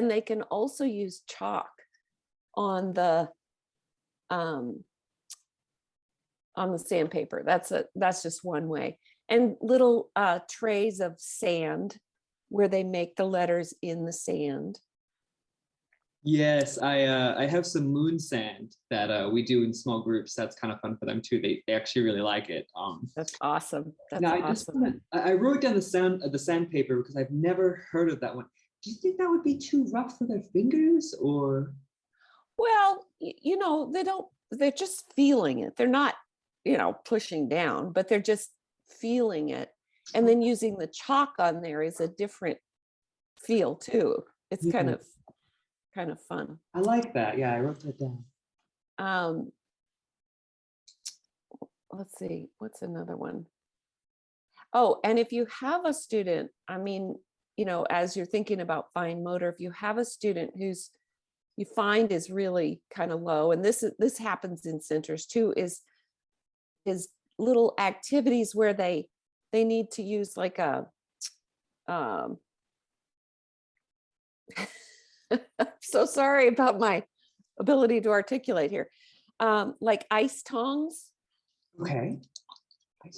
they can also use chalk on the sandpaper. That's just one way. And little trays of sand where they make the letters in the sand. Yes, I have some moon sand that we do in small groups. That's kind of fun for them too. They actually really like it. That's awesome. That's now awesome. I wrote down the sandpaper because I've never heard of that one. Do you think that would be too rough for their fingers, or? Well, they're just feeling it. They're not, pushing down, but they're just feeling it. And then using the chalk on there is a different feel too. It's Yeah. kind of fun. I like that. Yeah, I wrote that down. Let's see, what's another one? Oh, and if you have a student, as you're thinking about fine motor, if you have a student who's you find is really kind of low, and this happens in centers too, is little activities where they need to use like a I'm so sorry about my ability to articulate here, like ice tongs. Okay.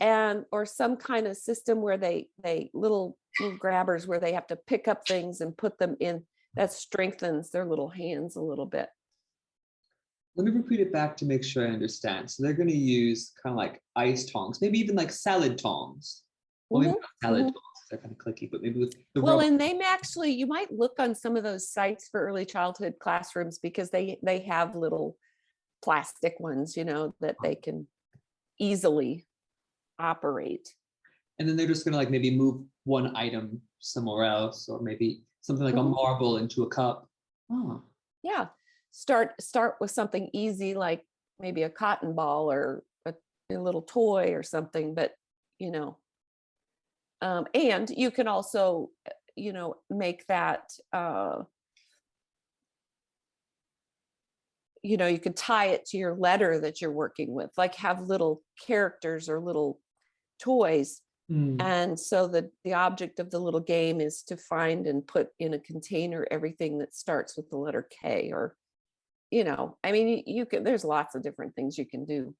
And or some kind of system where they little grabbers where they have to pick up things and put them in. That strengthens their little hands a little bit. Let me repeat it back to make sure I understand. So they're going to use kind of like ice tongs, maybe even like salad tongs. Well, maybe not salad tongs, they're kind of clicky, but maybe with the rubber. And they actually, you might look on some of those sites for early childhood classrooms because they have little plastic ones, that they can easily operate. And then they're just going to like maybe move one item somewhere else, or maybe something like a marble into a cup. Oh. Yeah. Start with something easy, like maybe a cotton ball or a little toy or something, but and you can also make that you could tie it to your letter that you're working with, like have little characters or little toys. And so the object of the little game is to find and put in a container everything that starts with the letter K, or you can, there's lots of different things you can do.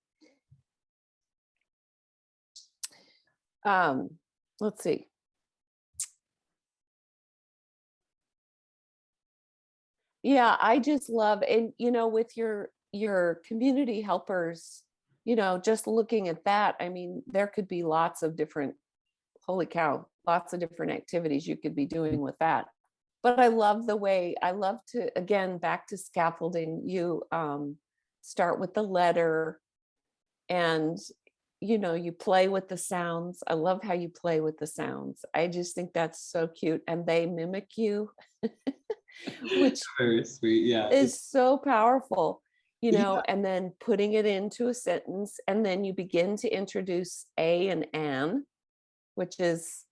Let's see. Yeah, I just love, and with your community helpers, just looking at that, there could be lots of different, holy cow, lots of different activities you could be doing with that. But I love to, again, back to scaffolding, you start with the letter and, you play with the sounds. I love how you play with the sounds. I just think that's so cute. And they mimic you, which very sweet. Yeah. Is so powerful, and then putting it into a sentence. And then you begin to introduce a and an, which is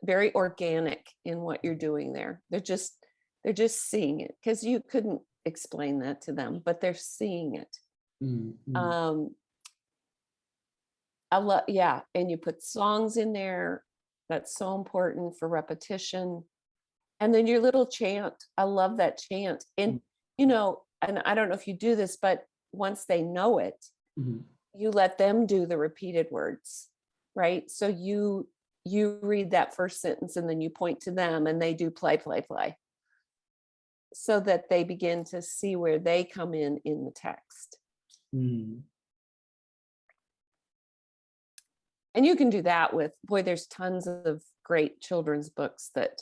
very organic in what you're doing there. They're just seeing it, because you couldn't explain that to them, but they're seeing it. I love, yeah. And you put songs in there. That's so important for repetition. And then your little chant. I love that chant. And, and I don't know if you do this, but once they know it, you let them do the repeated words, right? So you read that first sentence and then you point to them and they do play, play, play, so that they begin to see where they come in the text. And you can do that with, there's tons of great children's books that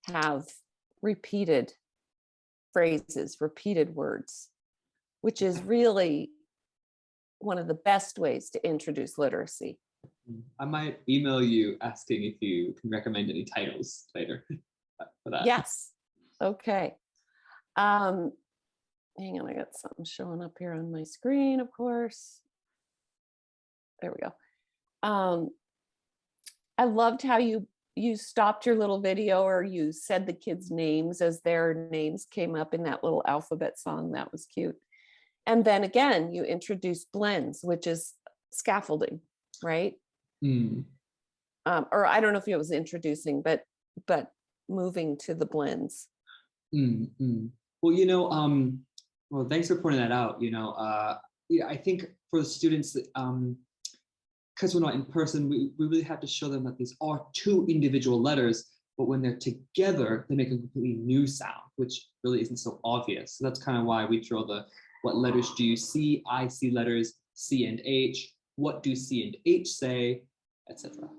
have repeated phrases, repeated words, which is really one of the best ways to introduce literacy. I might email you asking if you can recommend any titles later for that. Yes. Okay. Hang on, I got something showing up here on my screen, of course. There we go. I loved how you stopped your little video, or you said the kids' names as their names came up in that little alphabet song. That was cute. And then again, you introduced blends, which is scaffolding, right? Or I don't know if it was introducing, but moving to the blends. Mm, mm. Well, well, thanks for pointing that out. Yeah, I think for the students that, because we're not in person, we really have to show them that these are two individual letters, but when they're together, they make a completely new sound, which really isn't so obvious. So that's kind of why we throw the, what letters do you see? I see letters C and H. What do C and H say, etc.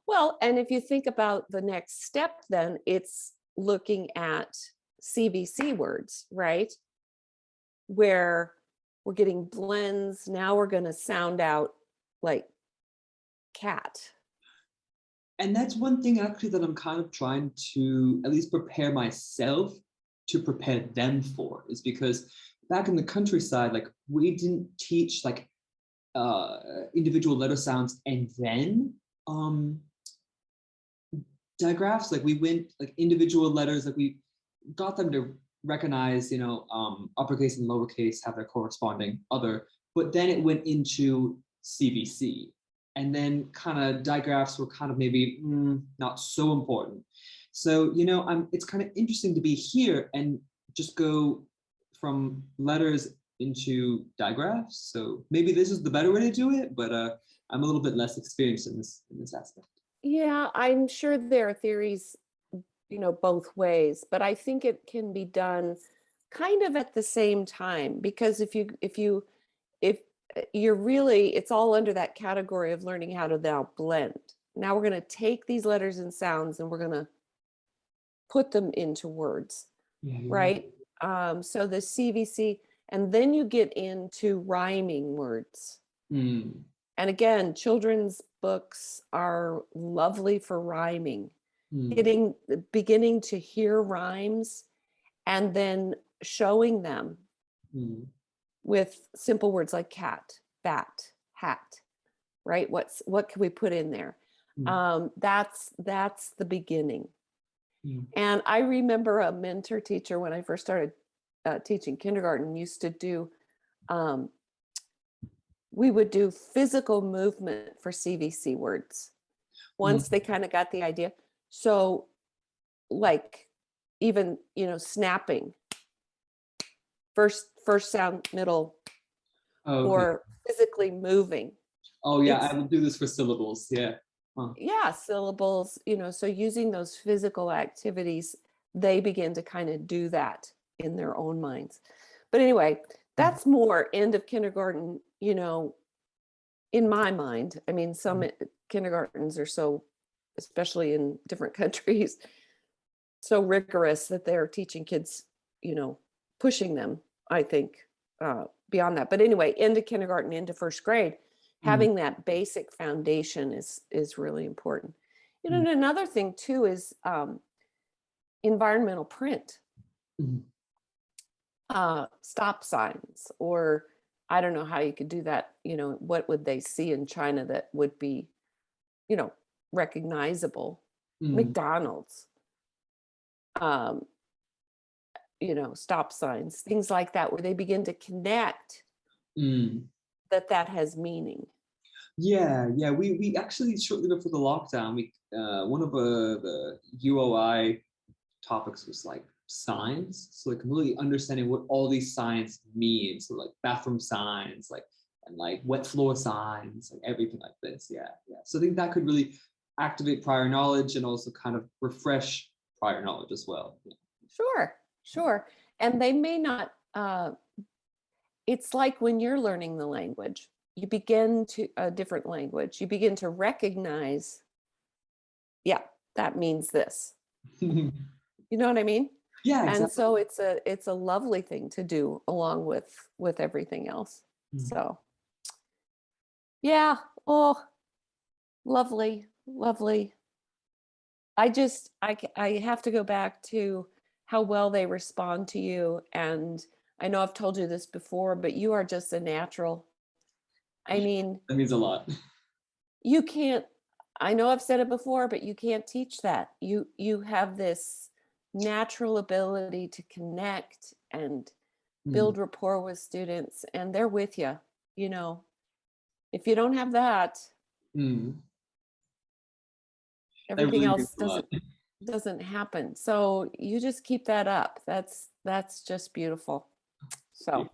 Well, and if you think about the next step, then it's looking at CVC words, right? Where we're getting blends. Now we're going to sound out like cat. And that's one thing actually that I'm kind of trying to at least prepare myself to prepare them for, is because back in the countryside, like we didn't teach like individual letter sounds and then digraphs. Like we went like individual letters, like we got them to recognize, uppercase and lowercase have their corresponding other, but then it went into CVC. And then kind of digraphs were kind of maybe not so important. So, it's kind of interesting to be here and just go from letters into digraphs. So maybe this is the better way to do it, but I'm a little bit less experienced in this aspect. Yeah, I'm sure there are theories, both ways, but I think it can be done kind of at the same time, because if you're really, it's all under that category of learning how to now blend. Now we're going to take these letters and sounds and we're going to put them into words, Yeah, right? So the CVC, and then you get into rhyming words. Mm. And again, children's books are lovely for rhyming, beginning to hear rhymes and then showing them with simple words like cat, bat, hat, right? What can we put in there? That's the beginning. And I remember a mentor teacher when I first started teaching kindergarten used to do, we would do physical movement for CVC words once they kind of got the idea. So like even, snapping, first sound, middle, Okay. or physically moving. Oh yeah, I will do this for syllables. Yeah. Huh. Yeah, syllables, so using those physical activities, they begin to kind of do that in their own minds. But anyway, that's more end of kindergarten, in my mind. I mean, some kindergartens are so, especially in different countries, so rigorous that they're teaching kids, pushing them, I think, beyond that. But anyway, into kindergarten, into first grade, having that basic foundation is really important. And another thing too is environmental print, stop signs, or I don't know how you could do that. What would they see in China that would be, recognizable? McDonald's, stop signs, things like that, where they begin to connect that has meaning. Yeah, we actually shortly before the lockdown, we one of the UOI topics was like signs. So like really understanding what all these signs mean. So like bathroom signs, and wet floor signs, like everything like this. Yeah. So I think that could really activate prior knowledge and also kind of refresh prior knowledge as well. Yeah. Sure. And they may not, it's like when you're learning the language, you begin to a different language, you begin to recognize, yeah, that means this. You know what I mean? Yeah, exactly. And so it's a lovely thing to do along with everything else. So yeah, oh, lovely. I have to go back to how well they respond to you. And I know I've told you this before, but you are just a natural. I mean, that means a lot. You can't, I know I've said it before, but you can't teach that. You have this natural ability to connect and build rapport with students, and they're with you. If you don't have that, everything really else doesn't. doesn't happen. So you just keep that up. That's just beautiful. So